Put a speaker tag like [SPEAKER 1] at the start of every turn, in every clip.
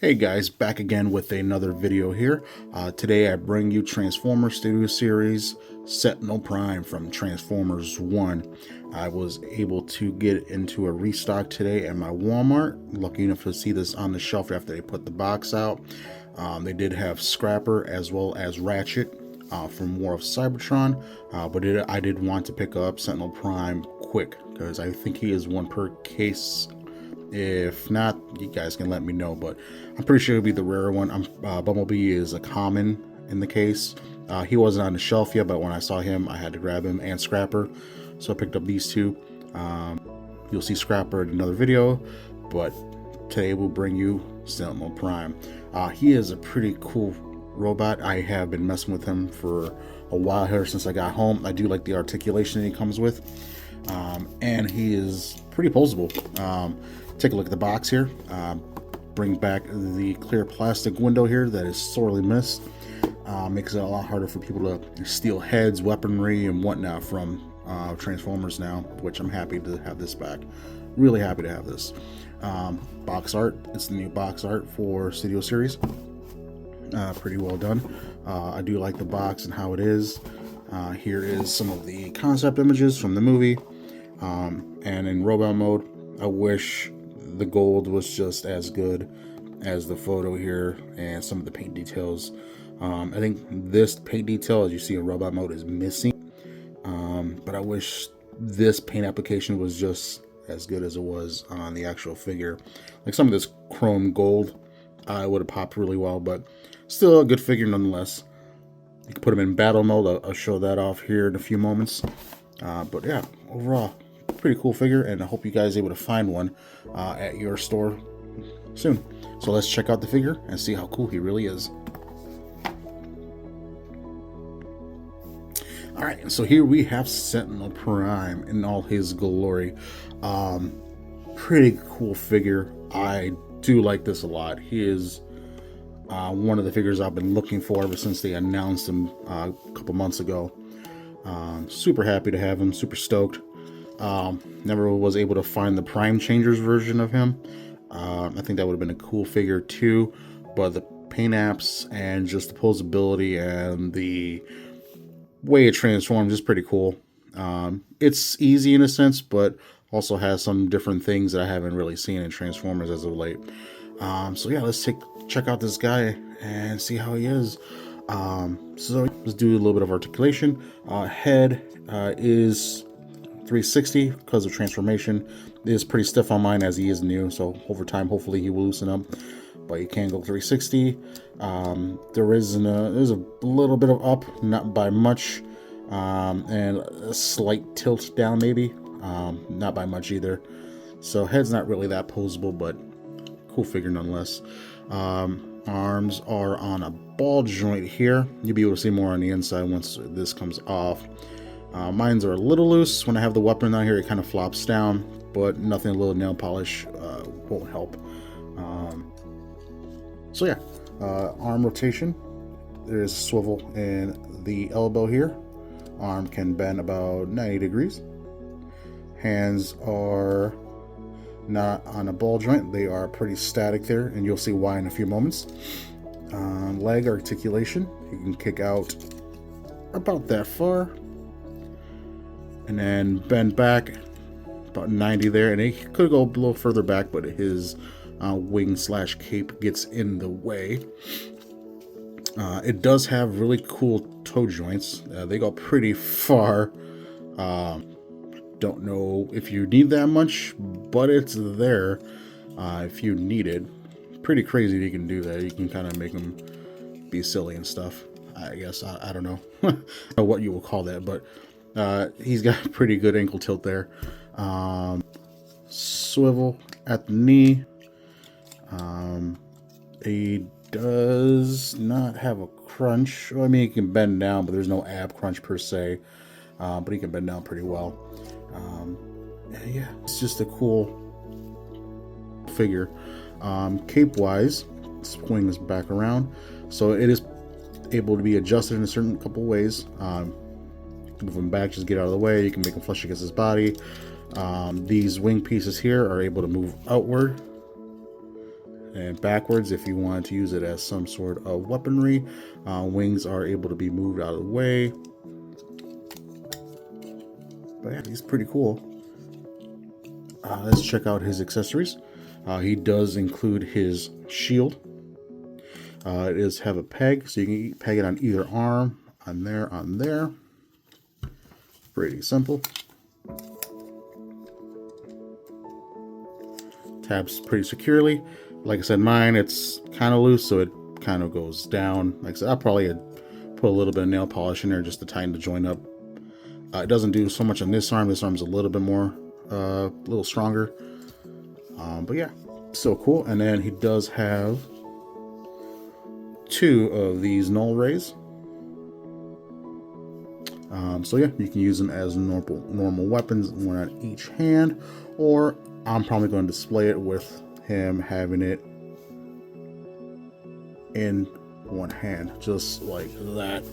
[SPEAKER 1] Hey guys, back again with another video here. Today I bring you Transformers Studio Series Sentinel Prime from Transformers 1. I was able to get into a restock today at my Walmart. Lucky enough to see this on the shelf after they put the box out. They did have Scrapper as well as Ratchet from War of Cybertron, but I did want to pick up Sentinel Prime quick because I think he is one per case. If not, you guys can let me know, but I'm pretty sure it'll be the rare one. Bumblebee is a common in the case. He wasn't on the shelf yet, but when I saw him, I had to grab him, and Scrapper, so I picked up these two. You'll see Scrapper in another video, but today we'll bring you Sentinel Prime. He is a pretty cool robot. I have been messing with him for a while here since I got home. I do like the articulation that he comes with, and he is pretty posable. Take a look at the box here. Bring back the clear plastic window here that is sorely missed. Makes it a lot harder for people to steal heads, weaponry, and whatnot from Transformers now, which I'm happy to have this back. Really happy to have this. Box art. It's the new box art for Studio Series. Pretty well done. I do like the box and how it is. Here is some of the concept images from the movie. And in robot mode, I wish the gold was just as good as the photo here and some of the paint details. I think this paint detail, as you see in robot mode, is missing. But I wish this paint application was just as good as it was on the actual figure. Like some of this chrome gold, it would have popped really well, but still a good figure nonetheless. You can put him in battle mode. I'll show that off here in a few moments. But yeah, overall, pretty cool figure, and I hope you guys are able to find one at your store soon. So let's check out the figure and see how cool he really is. Alright, so here we have Sentinel Prime in all his glory. Pretty cool figure. I do like this a lot. He is one of the figures I've been looking for ever since they announced him a couple months ago. Super happy to have him, super stoked. Never was able to find the Prime Changers version of him. I think that would have been a cool figure too, but the paint apps and just the posability and the way it transforms is pretty cool. It's easy in a sense, but also has some different things that I haven't really seen in Transformers as of late. So yeah, let's check out this guy and see how he is. So let's do a little bit of articulation. Head is 360 because of transformation. It is pretty stiff on mine as he is new, so over time hopefully he will loosen up, but you can go 360. There's a little bit of up, not by much, and a slight tilt down maybe, not by much either. So head's not really that posable, but cool figure nonetheless. Arms are on a ball joint here. You'll be able to see more on the inside once this comes off. Mines are a little loose. When I have the weapon on here, it kind of flops down, but nothing a little nail polish won't help. So yeah, arm rotation. There is a swivel in the elbow here. Arm can bend about 90 degrees. Hands are not on a ball joint. They are pretty static there, and you'll see why in a few moments. Leg articulation. You can kick out about that far, and then bend back about 90 there, and it could go a little further back, but his wing slash cape gets in the way. It does have really cool toe joints. They go pretty far. Don't know if you need that much, but it's there if you need it. Pretty crazy that you can do that. You can kind of make them be silly and stuff, I guess. I don't know what you will call that, but he's got a pretty good ankle tilt there. Swivel at the knee. He does not have a crunch. Well, I mean, he can bend down, but there's no ab crunch per se. But he can bend down pretty well. Yeah, it's just a cool figure. Cape wise, swing this back around, so it is able to be adjusted in a certain couple ways. move him back, just get out of the way. You can make him flush against his body. These wing pieces here are able to move outward and backwards if you want to use it as some sort of weaponry. Wings are able to be moved out of the way. But yeah, he's pretty cool. Let's check out his accessories. He does include his shield. It does have a peg, so you can peg it on either arm, on there. Pretty simple. Tabs pretty securely. Like I said, mine, it's kind of loose, so it kind of goes down. Like I said, I'll probably put a little bit of nail polish in there just to tighten the joint up. It doesn't do so much on this arm. This arm's a little bit more, a little stronger. But yeah, so cool. And then he does have 2 of these null rays. So yeah, you can use them as normal weapons, one on each hand, or I'm probably going to display it with him having it in one hand, just like that.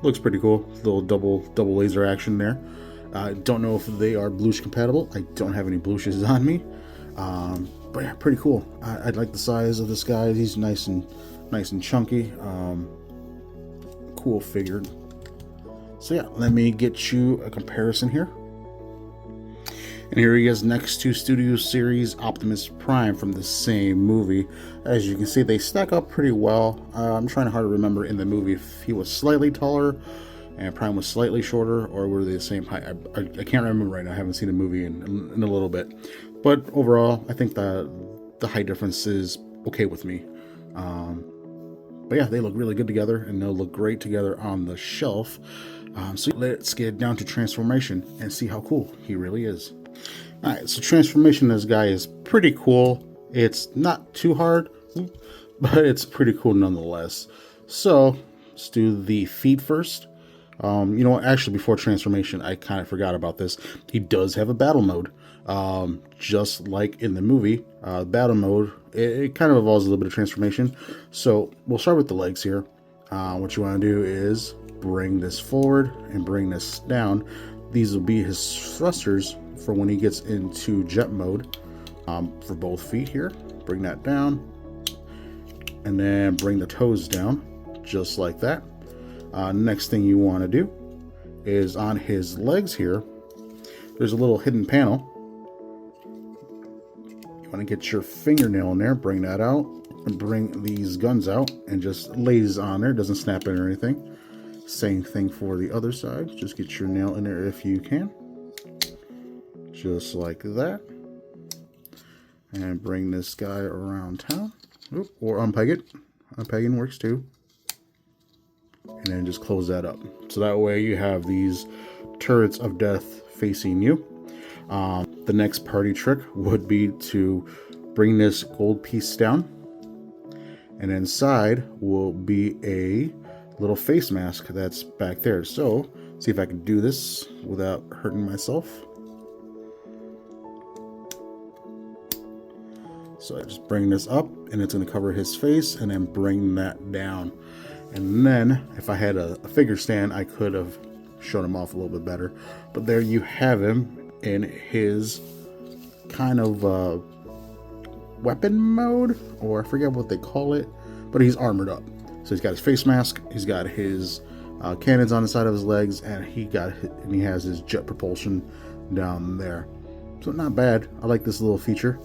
[SPEAKER 1] Looks pretty cool. Little double laser action there. I don't know if they are bluish compatible. I don't have any bluishes on me, but yeah, pretty cool. I like the size of this guy. He's nice and chunky. Cool figured. So yeah, let me get you a comparison here. And here he is next to Studio Series Optimus Prime from the same movie. As you can see, they stack up pretty well. I'm trying hard to remember in the movie if he was slightly taller and Prime was slightly shorter, or were they the same height? I can't remember right now. I haven't seen the movie in a little bit. But overall, I think the height difference is okay with me. But yeah, they look really good together, and they'll look great together on the shelf. So let's get down to transformation and see how cool he really is. Alright, so transformation of this guy is pretty cool. It's not too hard, but it's pretty cool nonetheless. So let's do the feet first. You know what, actually before transformation, I kind of forgot about this. He does have a battle mode. Just like in the movie, battle mode, it kind of involves a little bit of transformation. So we'll start with the legs here. What you want to do is bring this forward and bring this down. These will be his thrusters for when he gets into jet mode. For both feet here, bring that down, and then bring the toes down, just like that. Next thing you want to do is on his legs here, there's a little hidden panel. You want to get your fingernail in there, bring that out, and bring these guns out, and just lays on there, doesn't snap in or anything. Same thing for the other side. Just get your nail in there if you can. Just like that. And bring this guy around town. Oop, or unpeg it. Unpegging works too. And then just close that up. So that way you have these turrets of death facing you. The next party trick would be to bring this gold piece down. And inside will be a little face mask that's back there. So see if I can do this without hurting myself. So I just bring this up and it's going to cover his face, and then bring that down. And then if I had a figure stand, I could have shown him off a little bit better. But there you have him in his kind of weapon mode, or I forget what they call it, but he's armored up. So he's got his face mask, he's got his cannons on the side of his legs, and he has his jet propulsion down there. So not bad. I like this little feature.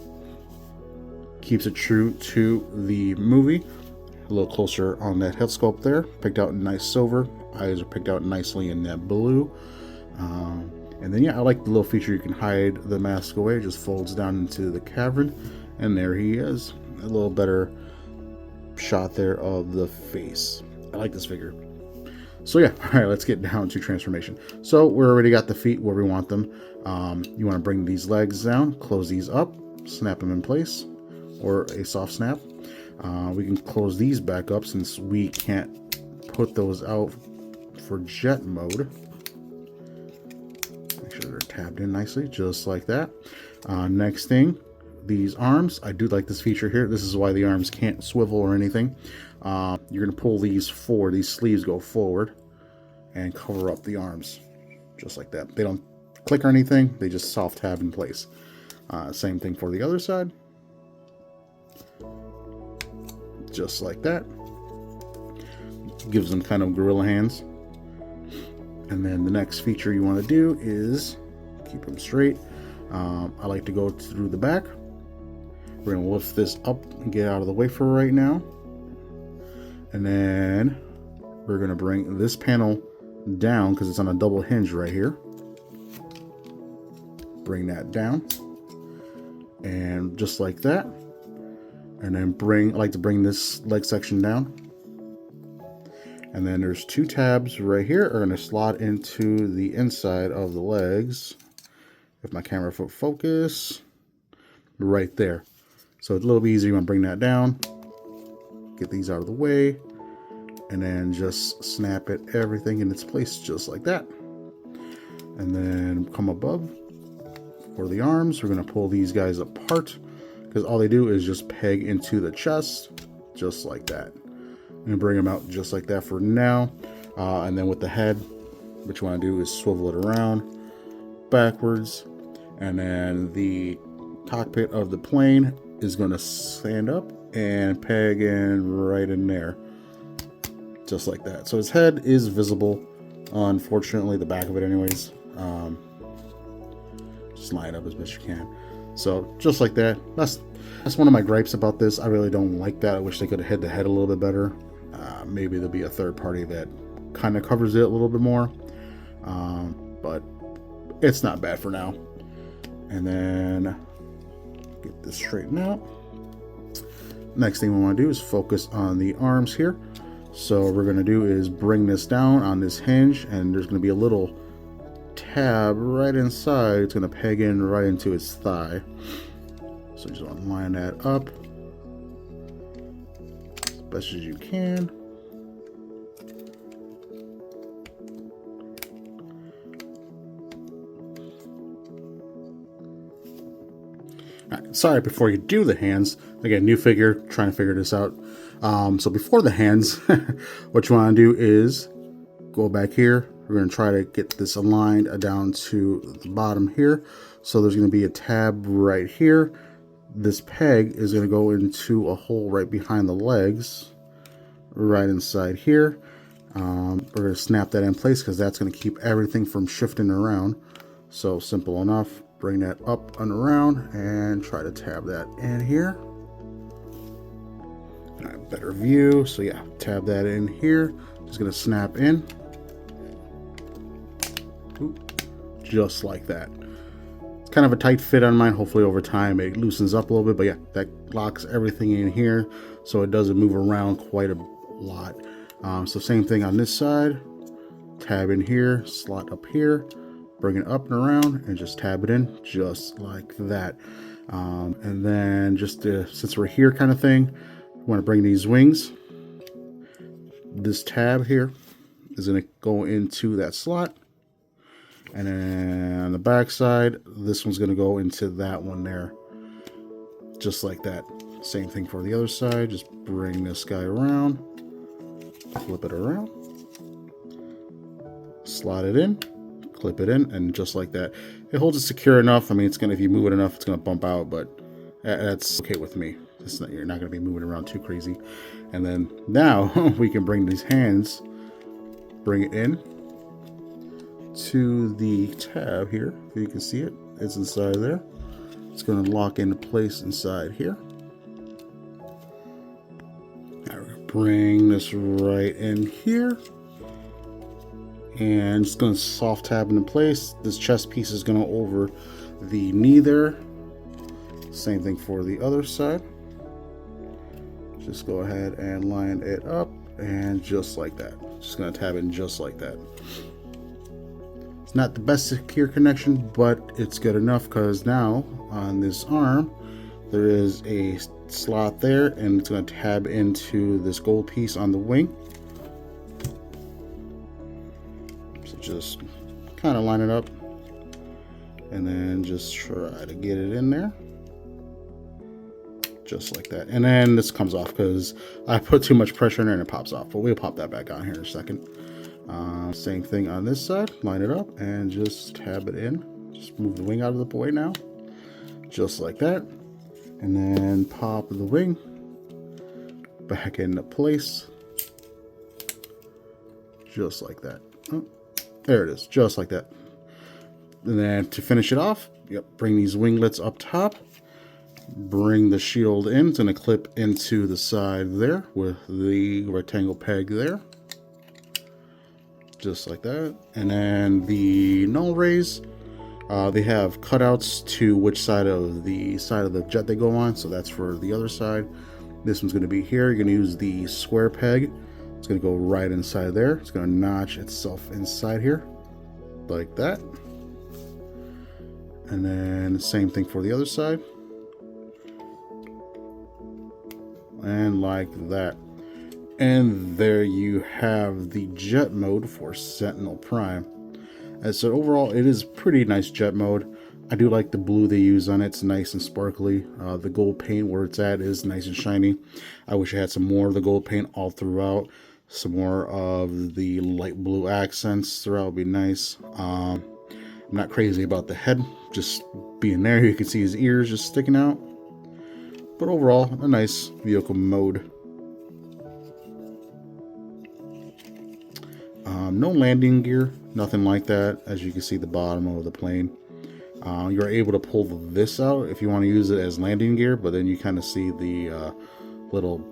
[SPEAKER 1] Keeps it true to the movie. A little closer on that head sculpt there. Picked out in nice silver. Eyes are picked out nicely in that blue. And then yeah, I like the little feature you can hide the mask away. It just folds down into the cavern, and there he is. A little better shot there of the face. I like this figure. So yeah, all right, let's get down to transformation. So we already got the feet where we want them. You want to bring these legs down, close these up, snap them in place, or a soft snap. We can close these back up since we can't put those out for jet mode. Make sure they're tabbed in nicely, just like that. Next thing, these arms. I do like this feature here. This is why the arms can't swivel or anything. You're going to pull these forward. These sleeves go forward, and cover up the arms just like that. They don't click or anything, they just soft tab in place. Same thing for the other side, just like that. Gives them kind of gorilla hands. And then the next feature you want to do is keep them straight. I like to go through the back. We're going to lift this up and get out of the way for right now. And then we're going to bring this panel down because it's on a double hinge right here. Bring that down. And just like that. And then I like to bring this leg section down. And then there's two tabs right here are going to slot into the inside of the legs. If my camera foot focus, right there. So it's a little bit easier. You want to bring that down, get these out of the way, and then just snap it everything in its place just like that. And then come above for the arms. We're going to pull these guys apart because all they do is just peg into the chest just like that. And bring them out just like that for now. And then with the head, what you want to do is swivel it around backwards, and then the cockpit of the plane is going to stand up and peg in right in there just like that. So his head is visible, unfortunately, the back of it anyways. Just line it up as best you can. So just like that. That's one of my gripes about this. I really don't like that. I wish they could have hid the head a little bit better. Maybe there'll be a third party that kind of covers it a little bit more, but it's not bad for now. And then get this straightened out. Next thing we want to do is focus on the arms here. So what we're going to do is bring this down on this hinge, and there's going to be a little tab right inside. It's going to peg in right into its thigh. So just want to line that up as best as you can. Alright, sorry, before you do the hands, again, new figure, trying to figure this out. So before the hands, what you want to do is go back here. We're going to try to get this aligned down to the bottom here. So there's going to be a tab right here. This peg is going to go into a hole right behind the legs, right inside here. We're going to snap that in place because that's going to keep everything from shifting around. So simple enough. Bring that up and around and try to tab that in here. All right, better view. So yeah, tab that in here. Just going to snap in. Just like that. It's kind of a tight fit on mine. Hopefully over time it loosens up a little bit, but yeah, that locks everything in here so it doesn't move around quite a lot. So same thing on this side. Tab in here, slot up here, bring it up and around, and just tab it in just like that. And then just since we're here kind of thing, we want to bring these wings. This tab here is going to go into that slot. And then on the back side, this one's going to go into that one there. Just like that. Same thing for the other side. Just bring this guy around. Flip it around. Slot it in. Clip it in. And just like that. It holds it secure enough. I mean, it's going to, if you move it enough, it's going to bump out. But that's okay with me. You're not going to be moving around too crazy. And then now we can bring these hands. Bring it in to the tab here. If you can see it, it's inside there. It's going to lock into place inside here. Now we're going to bring this right in here, and it's going to soft tab into place. This chest piece is going to go over the knee there. Same thing for the other side. Just go ahead and line it up, and just like that. Just going to tab in just like that. It's not the best secure connection, but it's good enough because now on this arm there is a slot there, and it's going to tab into this gold piece on the wing. So just kind of line it up and then just try to get it in there just like that. And then this comes off because I put too much pressure in there and it pops off, but we'll pop that back on here in a second. Same thing on this side, line it up and just tab it in. Just move the wing out of the way now, just like that. And then pop the wing back into place, just like that. Oh, there it is, just like that. And then to finish it off, bring these winglets up top, bring the shield in. It's going to clip into the side there with the rectangle peg there, just like that. And then the null rays, they have cutouts to which side of the jet they go on, so that's for the other side. This one's going to be here. You're going to use the square peg. It's going to go right inside there. It's going to notch itself inside here, like that. And then same thing for the other side. And like that. And there you have the jet mode for Sentinel Prime. As so overall, it is pretty nice jet mode. I do like the blue they use on it. It's nice and sparkly. The gold paint where it's at is nice and shiny. I wish I had some more of the gold paint all throughout. Some more of the light blue accents throughout would be nice. I'm not crazy about the head just being there. You can see his ears just sticking out. But overall, a nice vehicle mode. No landing gear, nothing like that. As you can see, the bottom of the plane. You're able to pull this out if you want to use it as landing gear, but then you kind of see the little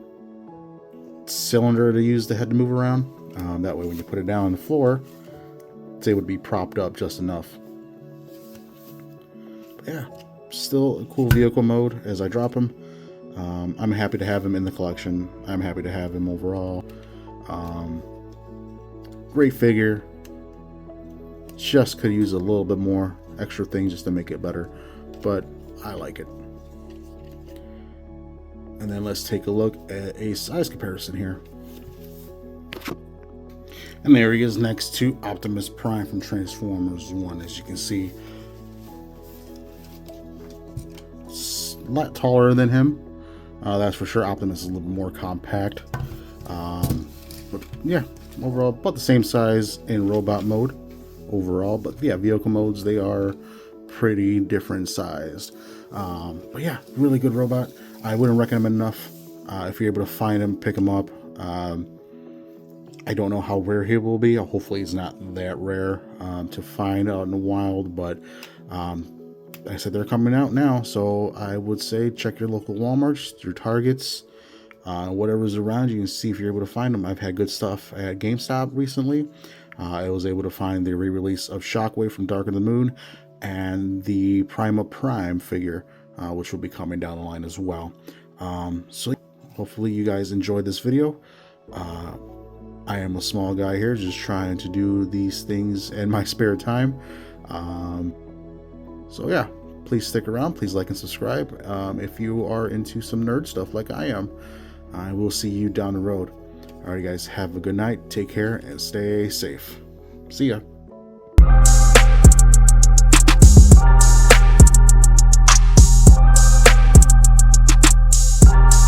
[SPEAKER 1] cylinder to use the head to move around. That way when you put it down on the floor, it's able to be propped up just enough. But yeah, still a cool vehicle mode as I drop him. I'm happy to have him in the collection. I'm happy to have him overall. Great figure. Just could use a little bit more extra things just to make it better, but I like it. And then let's take a look at a size comparison here. And there he is next to Optimus Prime from Transformers 1. As you can see, it's a lot taller than him. That's for sure. Optimus is a little more compact. But yeah, overall about the same size in robot mode overall. But yeah, vehicle modes, they are pretty different sized. But yeah, really good robot. I wouldn't recommend him enough. If you're able to find him, pick him up. I don't know how rare he will be. Hopefully he's not that rare to find out in the wild, but like I said, they're coming out now, so I would say check your local Walmarts, your Targets, whatever's around you, and see if you're able to find them. I've had good stuff at GameStop recently. I was able to find the re-release of Shockwave from Dark of the Moon and the Prima Prime figure, which will be coming down the line as well. So hopefully you guys enjoyed this video. I am a small guy here just trying to do these things in my spare time. So yeah, please stick around. Please like and subscribe if you are into some nerd stuff like I am. I will see you down the road. Alright guys, have a good night, take care, and stay safe. See ya.